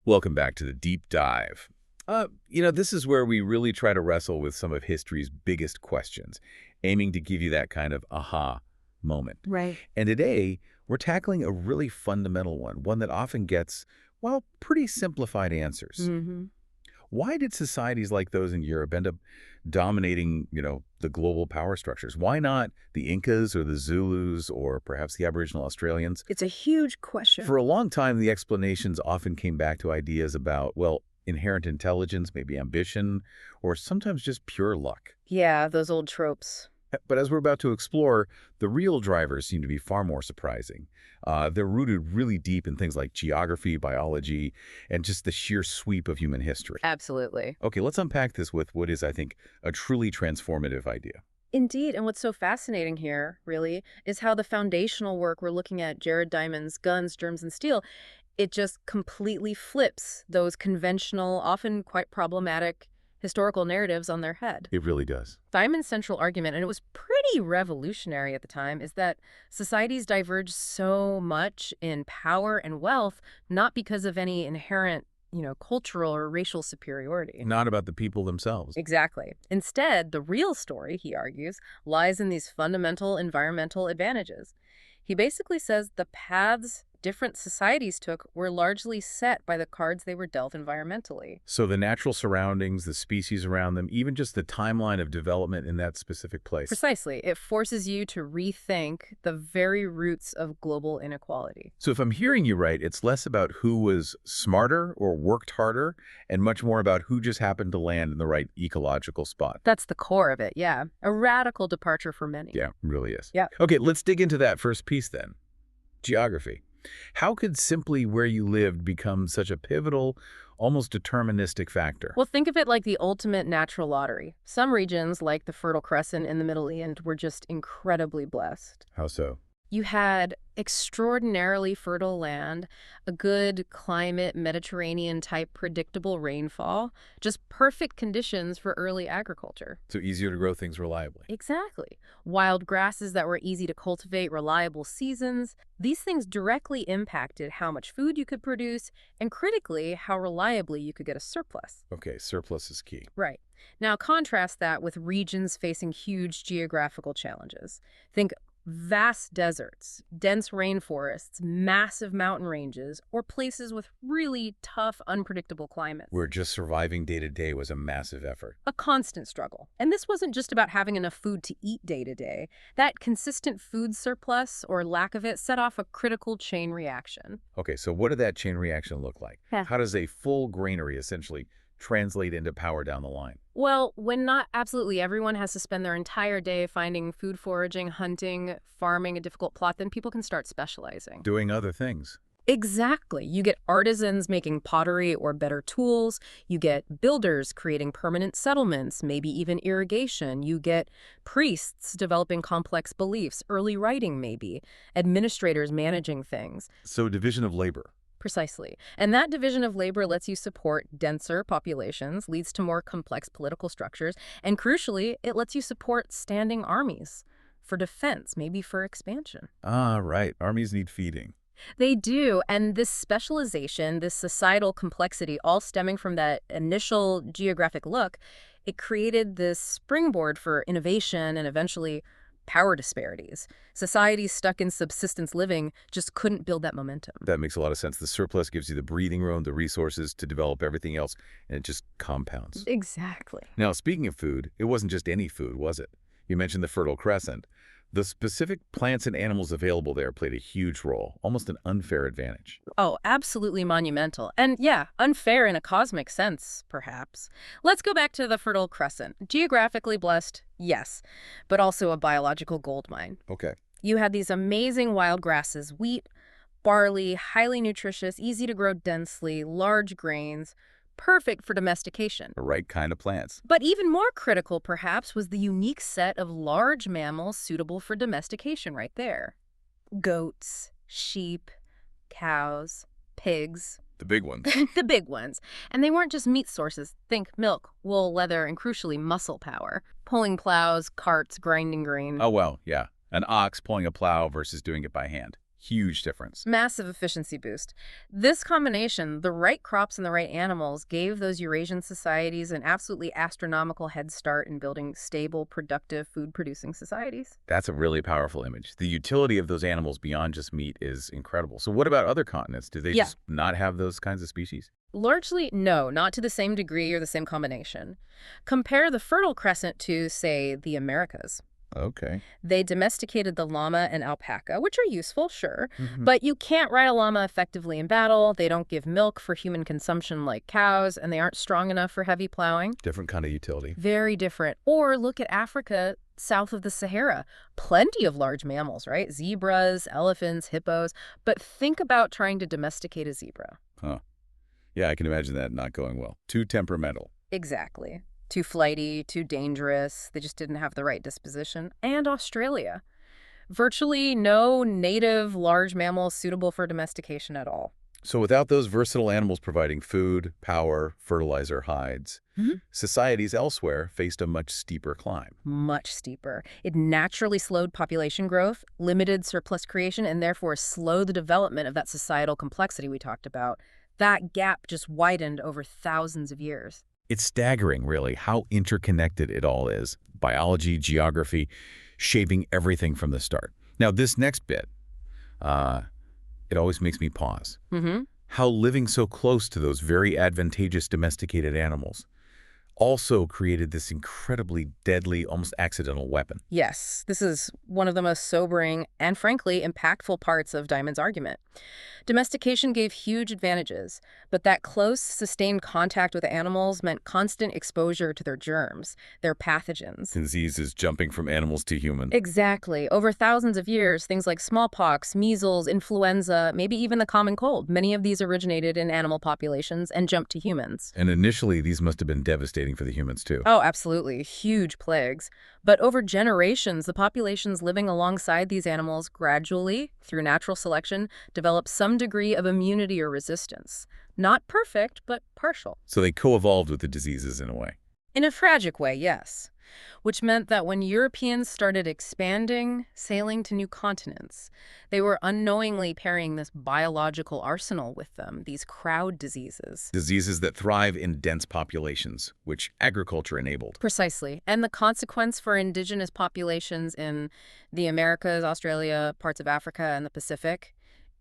Welcome back to the deep dive. This is where we really try to wrestle with some of history's biggest questions, aiming to give you that kind of aha moment. Right. And today, we're tackling a really fundamental one that often gets, well, pretty simplified answers. hmm Why did societies like those in Europe end up dominating, the global power structures? Why not the Incas or the Zulus or perhaps the Aboriginal Australians? It's a huge question. For a long time, the explanations often came back to ideas about, well, inherent intelligence, maybe ambition, or sometimes just pure luck. Yeah, those old tropes. But as we're about to explore, the real drivers seem to be far more surprising. They're rooted really deep in things like geography, biology, and just the sheer sweep of human history. Absolutely. Okay, let's unpack this with what is, I think, a truly transformative idea. Indeed, and what's so fascinating here, really, is how the foundational work we're looking at, Jared Diamond's Guns, Germs, and Steel, it just completely flips those conventional, often quite problematic historical narratives on their head. It really does. Diamond's central argument, and it was pretty revolutionary at the time, is that societies diverge so much in power and wealth, not because of any inherent, cultural or racial superiority. Not about the people themselves. Exactly. Instead, the real story, he argues, lies in these fundamental environmental advantages. He basically says the paths different societies took were largely set by the cards they were dealt environmentally. So the natural surroundings, the species around them, even just the timeline of development in that specific place. Precisely. It forces you to rethink the very roots of global inequality. So if I'm hearing you right, it's less about who was smarter or worked harder and much more about who just happened to land in the right ecological spot. That's the core of it, yeah. A radical departure for many. Yeah, it really is. Yeah. Okay, let's dig into that first piece then. Geography. How could simply where you lived become such a pivotal, almost deterministic factor? Well, think of it like the ultimate natural lottery. Some regions, like the Fertile Crescent in the Middle East, were just incredibly blessed. How so? You had extraordinarily fertile land, a good climate, Mediterranean-type predictable rainfall, just perfect conditions for early agriculture. So easier to grow things reliably. Exactly. Wild grasses that were easy to cultivate, reliable seasons. These things directly impacted how much food you could produce and, critically, how reliably you could get a surplus. Okay, surplus is key. Right. Now, contrast that with regions facing huge geographical challenges. Think vast deserts, dense rainforests, massive mountain ranges, or places with really tough, unpredictable climates. Where just surviving day to day was a massive effort. A constant struggle. And this wasn't just about having enough food to eat day to day. That consistent food surplus, or lack of it, set off a critical chain reaction. Okay, so what did that chain reaction look like? Yeah. How does a full granary essentially translate into power down the line? Well, when not absolutely everyone has to spend their entire day finding food, foraging, hunting, farming a difficult plot, then people can start specializing. Doing other things. Exactly. You get artisans making pottery or better tools. You get builders creating permanent settlements, maybe even irrigation. You get priests developing complex beliefs, early writing maybe, administrators managing things. So division of labor. Precisely. And that division of labor lets you support denser populations, leads to more complex political structures, and crucially, it lets you support standing armies for defense, maybe for expansion. Ah, right. Armies need feeding. They do, and this specialization, this societal complexity, all stemming from that initial geographic look, it created this springboard for innovation and eventually power disparities. Societies stuck in subsistence living just couldn't build that momentum. That makes a lot of sense. The surplus gives you the breathing room, the resources to develop everything else, and it just compounds. Exactly. Now, speaking of food, it wasn't just any food, was it? You mentioned the Fertile Crescent. The specific plants and animals available there played a huge role, almost an unfair advantage. Oh, absolutely monumental. And yeah, unfair in a cosmic sense, perhaps. Let's go back to the Fertile Crescent. Geographically blessed, yes, but also a biological goldmine. Okay. You had these amazing wild grasses, wheat, barley, highly nutritious, easy to grow densely, large grains, perfect for domestication. The right kind of plants. But even more critical, perhaps, was the unique set of large mammals suitable for domestication right there. Goats, sheep, cows, pigs. The big ones. The big ones. And they weren't just meat sources. Think milk, wool, leather, and crucially muscle power. Pulling plows, carts, grinding grain. Oh, well, yeah. An ox pulling a plow versus doing it by hand. Huge difference. Massive efficiency boost. This combination, the right crops and the right animals, gave those Eurasian societies an absolutely astronomical head start in building stable, productive, food-producing societies. That's a really powerful image. The utility of those animals beyond just meat is incredible. So what about other continents? Do they Yeah. just not have those kinds of species? Largely, no, not to the same degree or the same combination. Compare the Fertile Crescent to, say, the Americas. Okay. They domesticated the llama and alpaca, which are useful, sure, Hmm. but you can't ride a llama effectively in battle. They don't give milk for human consumption like cows, and they aren't strong enough for heavy plowing. Different kind of utility. Very different. Or look at Africa south of the Sahara. Plenty of large mammals, right? Zebras, elephants, hippos. But think about trying to domesticate a zebra. Huh. Yeah, I can imagine that not going well. Too temperamental. Exactly. Too flighty, too dangerous. They just didn't have the right disposition. And Australia. Virtually no native large mammals suitable for domestication at all. So without those versatile animals providing food, power, fertilizer, hides, Mhm. societies elsewhere faced a much steeper climb. Much steeper. It naturally slowed population growth, limited surplus creation, and therefore slowed the development of that societal complexity we talked about. That gap just widened over thousands of years. It's staggering, really, how interconnected it all is. Biology, geography, shaping everything from the start. Now, this next bit, it always makes me pause. Mm-hmm. How living so close to those very advantageous domesticated animals also created this incredibly deadly, almost accidental weapon. Yes, this is one of the most sobering and, frankly, impactful parts of Diamond's argument. Domestication gave huge advantages, but that close, sustained contact with animals meant constant exposure to their germs, their pathogens. Diseases jumping from animals to human. Exactly. Over thousands of years, things like smallpox, measles, influenza, maybe even the common cold, many of these originated in animal populations and jumped to humans. And initially, these must have been devastating for the humans, too. Oh, absolutely. Huge plagues. But over generations, the populations living alongside these animals gradually, through natural selection, developed some degree of immunity or resistance. Not perfect, but partial. So they co-evolved with the diseases in a way. In a tragic way, yes. Which meant that when Europeans started expanding, sailing to new continents, they were unknowingly carrying this biological arsenal with them, these crowd diseases. Diseases that thrive in dense populations, which agriculture enabled. Precisely. And the consequence for indigenous populations in the Americas, Australia, parts of Africa, and the Pacific,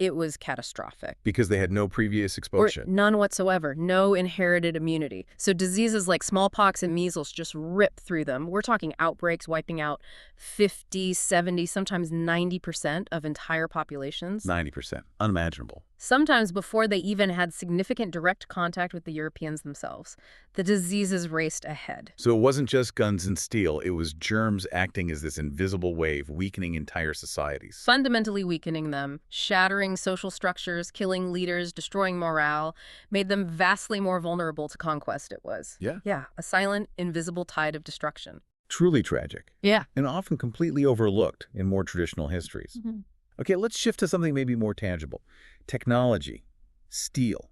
it was catastrophic. Because they had no previous Or exposure. none whatsoever, no inherited immunity. So diseases like smallpox and measles just rip through them. We're talking outbreaks wiping out 50, 70, sometimes 90% of entire populations. 90%. Unimaginable. Sometimes before they even had significant direct contact with the Europeans themselves. The diseases raced ahead. So it wasn't just guns and steel, it was germs acting as this invisible wave, weakening entire societies. Fundamentally weakening them, shattering social structures, killing leaders, destroying morale, made them vastly more vulnerable to conquest, it was. Yeah. Yeah, a silent, invisible tide of destruction. Truly tragic, Yeah. and often completely overlooked in more traditional histories. Okay, let's shift to something maybe more tangible. Technology, steel.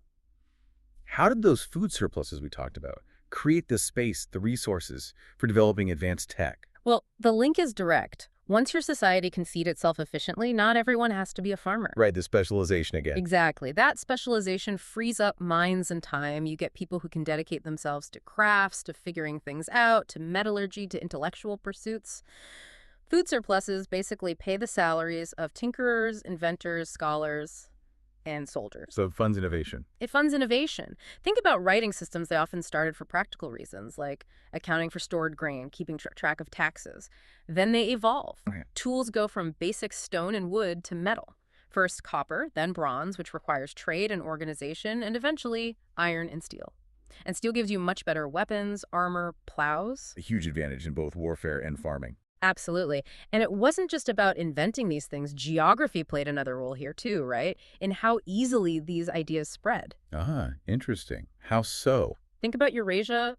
How did those food surpluses we talked about create the space, the resources for developing advanced tech? Well, the link is direct. Once your society can feed itself efficiently, not everyone has to be a farmer. Right, the specialization again. Exactly. That specialization frees up minds and time. You get people who can dedicate themselves to crafts, to figuring things out, to metallurgy, to intellectual pursuits. Food surpluses basically pay the salaries of tinkerers, inventors, scholars, and soldiers. So it funds innovation. It funds innovation. Think about writing systems they often started for practical reasons, like accounting for stored grain, keeping track of taxes. Then they evolve. Right. Tools go from basic stone and wood to metal. First copper, then bronze, which requires trade and organization, and eventually iron and steel. And steel gives you much better weapons, armor, plows. A huge advantage in both warfare and farming. Absolutely. And it wasn't just about inventing these things. Geography played another role here too, right? In how easily these ideas spread. Interesting. How so? Think about Eurasia,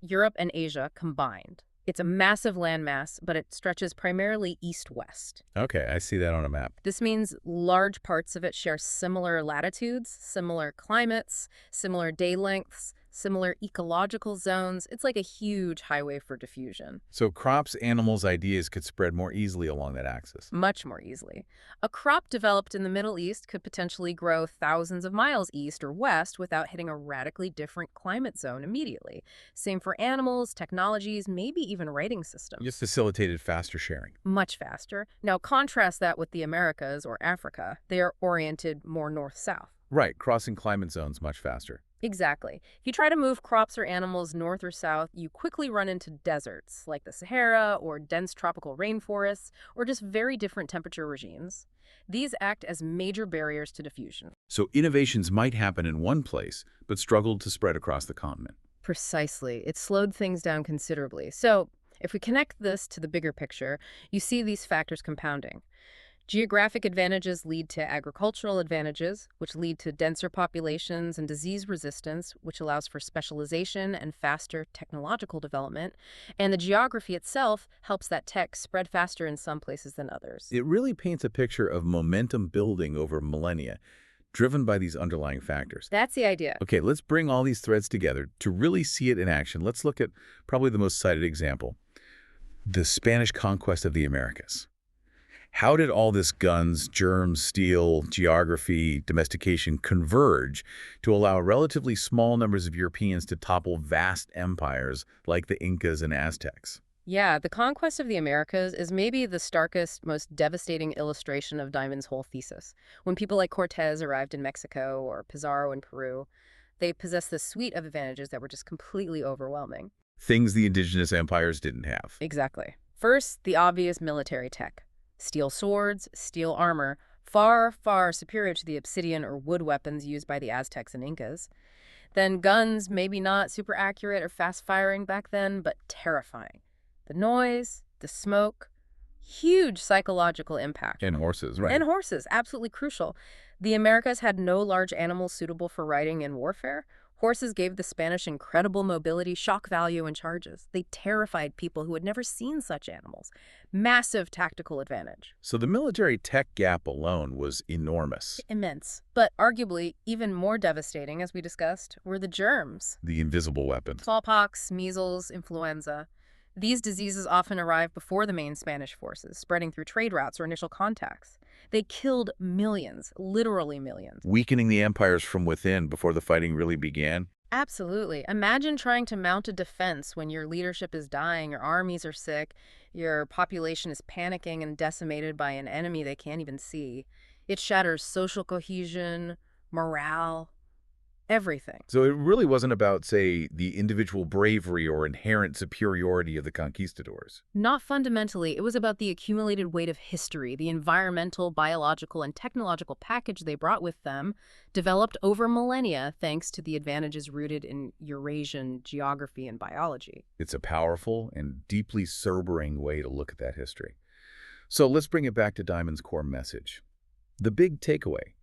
Europe, and Asia combined. It's a massive landmass, but it stretches primarily east-west. Okay, I see that on a map. This means large parts of it share similar latitudes, similar climates, similar day lengths, similar ecological zones. It's like a huge highway for diffusion. So crops, animals, ideas could spread more easily along that axis. Much more easily. A crop developed in the Middle East could potentially grow thousands of miles east or west without hitting a radically different climate zone immediately. Same for animals, technologies, maybe even writing It systems. facilitated faster sharing. Much faster. Now contrast that with the Americas or Africa. They are oriented more north-south. Right, crossing climate zones much faster. Exactly. If you try to move crops or animals north or south, you quickly run into deserts like the Sahara or dense tropical rainforests or just very different temperature regimes. These act as major barriers to diffusion. So innovations might happen in one place, but struggled to spread across the continent. Precisely. It slowed things down considerably. So, if we connect this to the bigger picture, you see these factors compounding. Geographic advantages lead to agricultural advantages, which lead to denser populations and disease resistance, which allows for specialization and faster technological development. And the geography itself helps that tech spread faster in some places than others. It really paints a picture of momentum building over millennia, driven by these underlying factors. That's the idea. Okay, let's bring all these threads together to really see it in action. Let's look at probably the most cited example, the Spanish conquest of the Americas. How did all this guns, germs, steel, geography, domestication converge to allow relatively small numbers of Europeans to topple vast empires like the Incas and Aztecs? Yeah, the conquest of the Americas is maybe the starkest, most devastating illustration of Diamond's whole thesis. When people like Cortez arrived in Mexico or Pizarro in Peru, they possessed this suite of advantages that were just completely overwhelming. Things the indigenous empires didn't have. Exactly. First, the obvious military tech. Steel swords, steel armor, far, far superior to the obsidian or wood weapons used by the Aztecs and Incas. Then guns, maybe not super accurate or fast-firing back then, but terrifying. The noise, the smoke, huge psychological impact. And horses, right? And horses, absolutely crucial. The Americas had no large animals suitable for riding in warfare. Horses gave the Spanish incredible mobility, shock value, and charges. They terrified people who had never seen such animals. Massive tactical advantage. So the military tech gap alone was enormous. Immense. But arguably even more devastating, as we discussed, were the germs. The invisible weapon. Smallpox, measles, influenza. These diseases often arrived before the main Spanish forces, spreading through trade routes or initial contacts. They killed millions, literally millions. Weakening the empires from within before the fighting really began. Absolutely. Imagine trying to mount a defense when your leadership is dying, your armies are sick, your population is panicking and decimated by an enemy they can't even see. It shatters social cohesion, morale, everything. So it really wasn't about, say, the individual bravery or inherent superiority of the conquistadors. Not fundamentally. It was about the accumulated weight of history, the environmental, biological, and technological package they brought with them, developed over millennia thanks to the advantages rooted in Eurasian geography and biology. It's a powerful and deeply sobering way to look at that history. So let's bring it back to Diamond's core message. The big takeaway.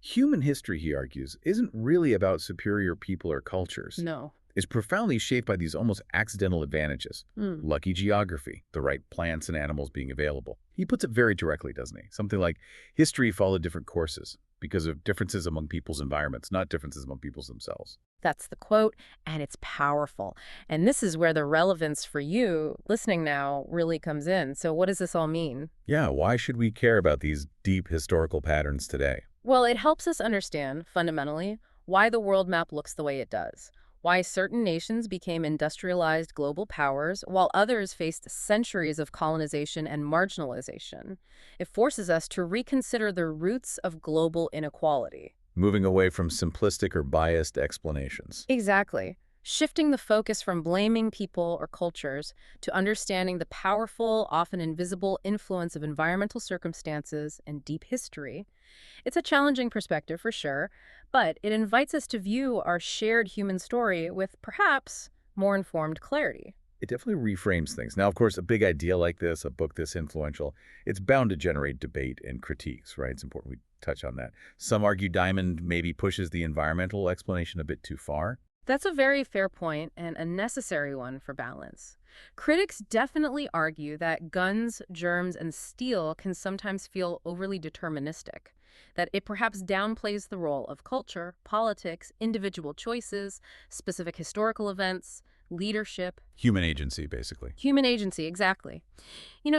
Human history, he argues, isn't really about superior people or cultures. No. It's profoundly shaped by these almost accidental advantages. Lucky geography, the right plants and animals being available. He puts it very directly, doesn't he? Something like, history followed different courses because of differences among people's environments, not differences among peoples themselves. That's the quote, and it's powerful. And this is where the relevance for you, listening now, really comes in. So what does this all mean? Yeah, why should we care about these deep historical patterns today? Well, it helps us understand, fundamentally, why the world map looks the way it does, why certain nations became industrialized global powers while others faced centuries of colonization and marginalization. It forces us to reconsider the roots of global inequality. Moving away from simplistic or biased explanations. Exactly. Shifting the focus from blaming people or cultures to understanding the powerful, often invisible influence of environmental circumstances and deep history. It's a challenging perspective for sure, but it invites us to view our shared human story with perhaps more informed clarity. It definitely reframes things. Now, of course, a big idea like this, a book this influential, it's bound to generate debate and critiques, right? It's important we touch on that. Some argue Diamond maybe pushes the environmental explanation a bit too far. That's a very fair point and a necessary one for balance. Critics definitely argue that guns, germs, and steel can sometimes feel overly deterministic. that it perhaps downplays the role of culture, politics, individual choices, specific historical events, leadership, Human agency, basically. human agency, exactly.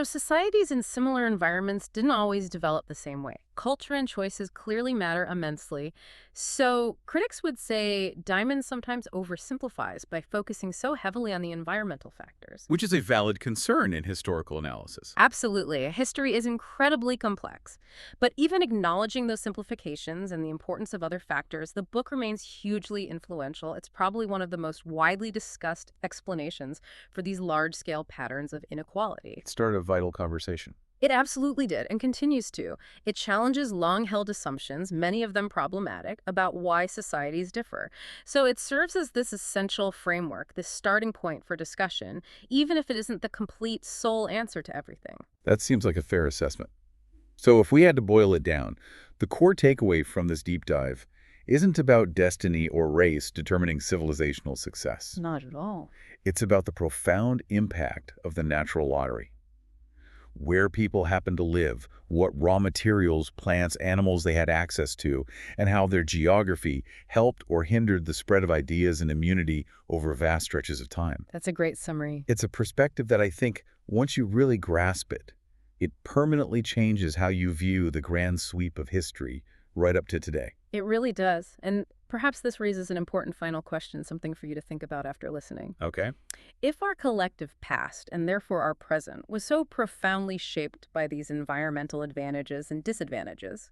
Societies in similar environments didn't always develop the same way. Culture and choices clearly matter immensely. So critics would say Diamond sometimes oversimplifies by focusing so heavily on the environmental factors. Which is a valid concern in historical analysis. Absolutely. History is incredibly complex. But even acknowledging those simplifications and the importance of other factors, the book remains hugely influential. It's probably one of the most widely discussed explanations for these large-scale patterns of inequality. It started a vital conversation. It absolutely did, and continues to. It challenges long-held assumptions, many of them problematic, about why societies differ. So it serves as this essential framework, this starting point for discussion, even if it isn't the complete sole answer to everything. That seems like a fair assessment. So if we had to boil it down, the core takeaway from this deep dive isn't about destiny or race determining civilizational success. Not at all. It's about the profound impact of the natural lottery. Where people happen to live, what raw materials, plants, animals they had access to, and how their geography helped or hindered the spread of ideas and immunity over vast stretches of time. That's a great summary. It's a perspective that I think, once you really grasp it, it permanently changes how you view the grand sweep of history right up to today. It really does. And perhaps this raises an important final question, something for you to think about after listening. Okay. If our collective past, and therefore our present, was so profoundly shaped by these environmental advantages and disadvantages,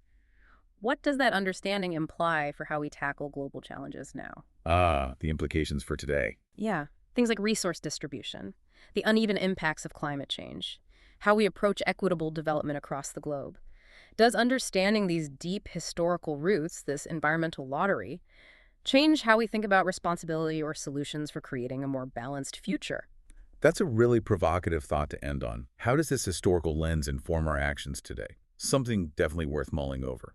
what does that understanding imply for how we tackle global challenges now? The implications for today. Yeah, things like resource distribution, the uneven impacts of climate change, how we approach equitable development across the globe. Does understanding these deep historical roots, this environmental lottery, change how we think about responsibility or solutions for creating a more balanced future? That's a really provocative thought to end on. How does this historical lens inform our actions today? Something definitely worth mulling over.